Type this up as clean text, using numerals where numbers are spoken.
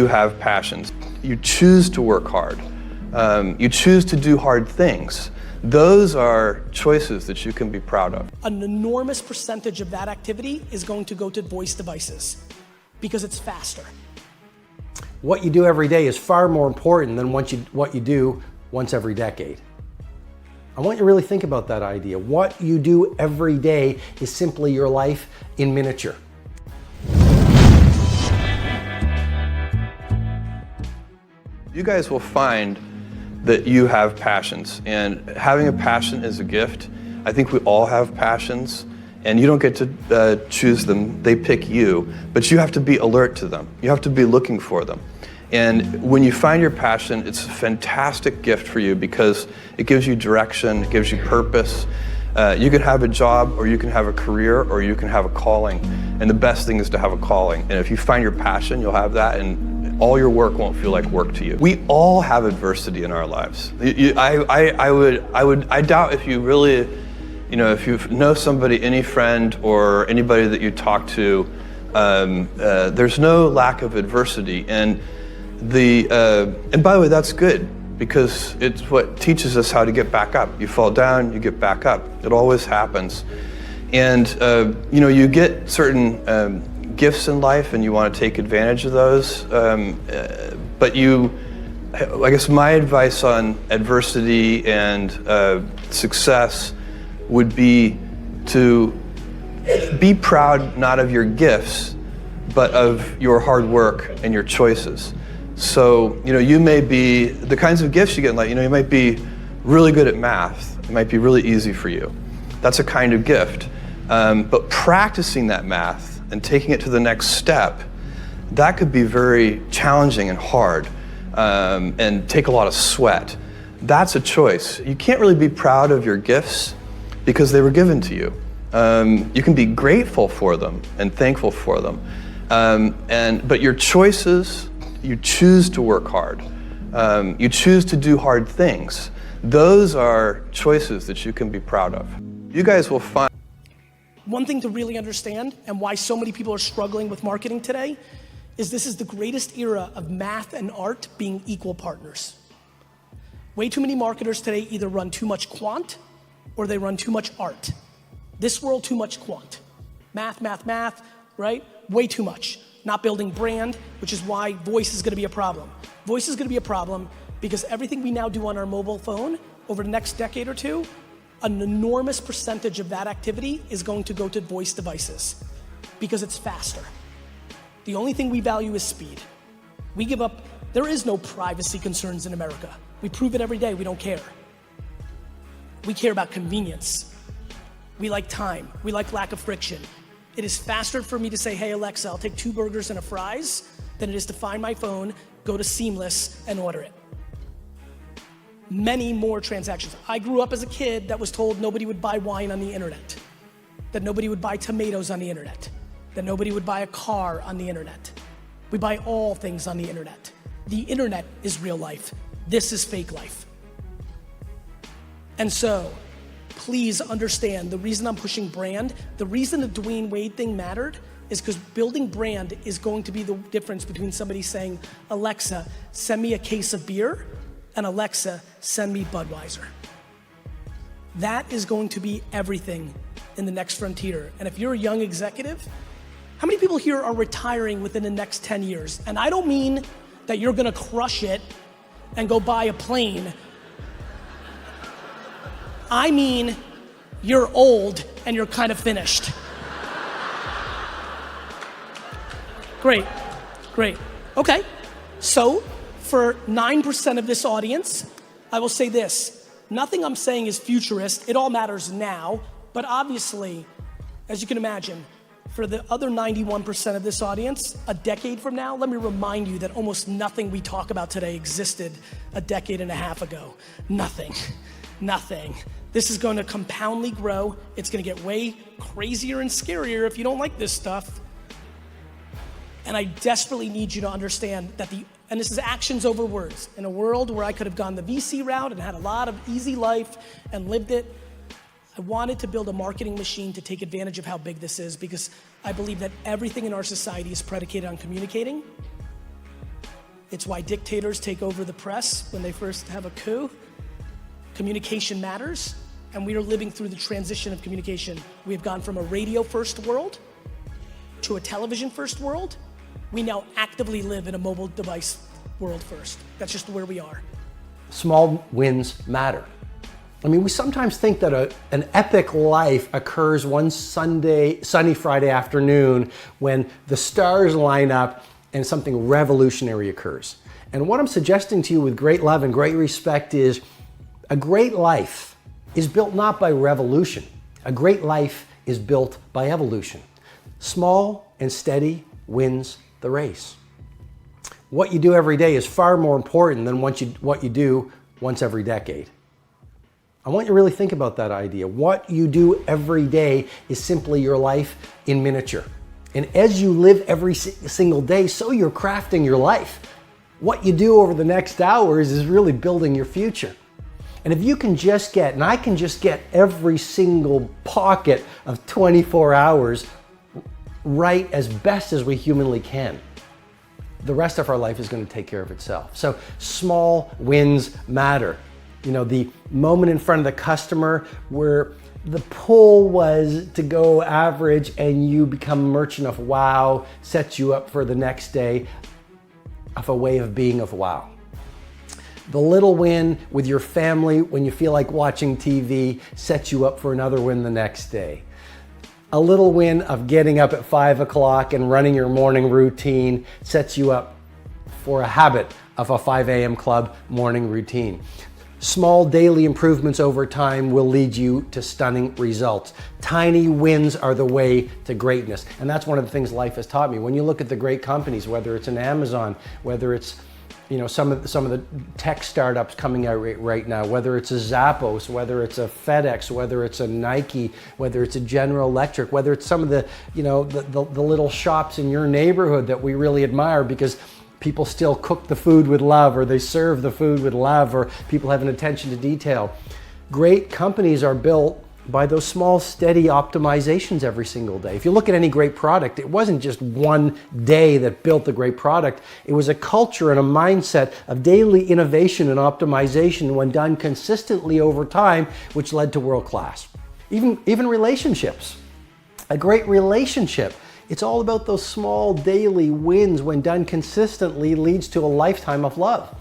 You have passions. You choose to work hard. You choose to do hard things. Those are choices that you can be proud of. An enormous percentage of that activity is going to go to voice devices because it's faster. What you do every day is far more important than what you do once every decade. I want you to really think about that idea. What you do every day is simply your life in miniature. You guys will find that you have passions, and having a passion is a gift. I think we all have passions, and you don't get to choose them. They pick you, but you have to be alert to them. You have to be looking for them. And when you find your passion, it's a fantastic gift for you because it gives you direction, it gives you purpose. You can have a job, or you can have a career, or you can have a calling. And the best thing is to have a calling. And if you find your passion, you'll have that, and all your work won't feel like work to you. We all have adversity in our lives. I doubt if you really, if you know somebody, any friend or anybody that you talk to, there's no lack of adversity. And by the way, that's good, because it's what teaches us how to get back up. You fall down, you get back up. It always happens. And you get certain gifts in life, and you want to take advantage of those. But I guess my advice on adversity and success would be to be proud not of your gifts, but of your hard work and your choices. So, you may be, the kinds of gifts you get in life, you might be really good at math. It might be really easy for you. That's a kind of gift. But practicing that math and taking it to the next step, that could be very challenging and hard, and take a lot of sweat. That's a choice. You can't really be proud of your gifts because they were given to you. You can be grateful for them and thankful for them. But your choices, you choose to work hard. You choose to do hard things. Those are choices that you can be proud of. You guys will find. One thing to really understand, and why so many people are struggling with marketing today, is this is the greatest era of math and art being equal partners. Way too many marketers today either run too much quant or they run too much art. This world, too much quant. Math, right? Way too much. Not building brand, which is why voice is gonna be a problem. Voice is gonna be a problem because everything we now do on our mobile phone over the next decade or two, an enormous percentage of that activity is going to go to voice devices because it's faster. The only thing we value is speed. We give up, there is no privacy concerns in America. We prove it every day, we don't care. We care about convenience. We like time, we like lack of friction. It is faster for me to say, hey Alexa, I'll take 2 burgers and a fries, than it is to find my phone, go to Seamless and order it. Many more transactions. I grew up as a kid that was told nobody would buy wine on the internet, that nobody would buy tomatoes on the internet, that nobody would buy a car on the internet. We buy all things on the internet. The internet is real life. This is fake life. And so, please understand the reason I'm pushing brand, the reason the Dwayne Wade thing mattered is because building brand is going to be the difference between somebody saying, Alexa, send me a case of beer, and Alexa, send me Budweiser. That is going to be everything in the next frontier. And if you're a young executive, how many people here are retiring within the next 10 years? And I don't mean that you're gonna crush it and go buy a plane. I mean, you're old and you're kind of finished. Great. Okay, so for 9% of this audience, I will say this. Nothing I'm saying is futurist, it all matters now, but obviously, as you can imagine, for the other 91% of this audience, a decade from now, let me remind you that almost nothing we talk about today existed a decade and a half ago. Nothing. This is going to compoundly grow. It's going to get way crazier and scarier if you don't like this stuff. And I desperately need you to understand that and this is actions over words. In a world where I could have gone the VC route and had a lot of easy life and lived it, I wanted to build a marketing machine to take advantage of how big this is, because I believe that everything in our society is predicated on communicating. It's why dictators take over the press when they first have a coup. Communication matters, and we are living through the transition of communication. We have gone from a radio-first world to a television-first world. We now actively live in a mobile device world first. That's just where we are. Small wins matter. I mean, we sometimes think that an epic life occurs one sunny Friday afternoon when the stars line up and something revolutionary occurs. And what I'm suggesting to you with great love and great respect is a great life is built not by revolution. A great life is built by evolution. Small and steady wins the race. What you do every day is far more important than what you do once every decade. I want you to really think about that idea. What you do every day is simply your life in miniature. And as you live every single day, so you're crafting your life. What you do over the next hours is really building your future. And if you can just get, and I can just get every single pocket of 24 hours right as best as we humanly can, the rest of our life is going to take care of itself. So small wins matter. You know, the moment in front of the customer where the pull was to go average and you become merchant of wow sets you up for the next day of a way of being of wow. The little win with your family when you feel like watching TV sets you up for another win the next day. A little win of getting up at 5 o'clock and running your morning routine sets you up for a habit of a 5 a.m. club morning routine. Small daily improvements over time will lead you to stunning results. Tiny wins are the way to greatness. And that's one of the things life has taught me. When you look at the great companies, whether it's an Amazon, whether it's some of the tech startups coming out right now, whether it's a Zappos, whether it's a FedEx, whether it's a Nike, whether it's a General Electric, whether it's some of the little shops in your neighborhood that we really admire because people still cook the food with love, or they serve the food with love, or people have an attention to detail. Great companies are built by those small, steady optimizations every single day. If you look at any great product, it wasn't just one day that built the great product. It was a culture and a mindset of daily innovation and optimization when done consistently over time, which led to world class. Even relationships. A great relationship, it's all about those small daily wins when done consistently leads to a lifetime of love.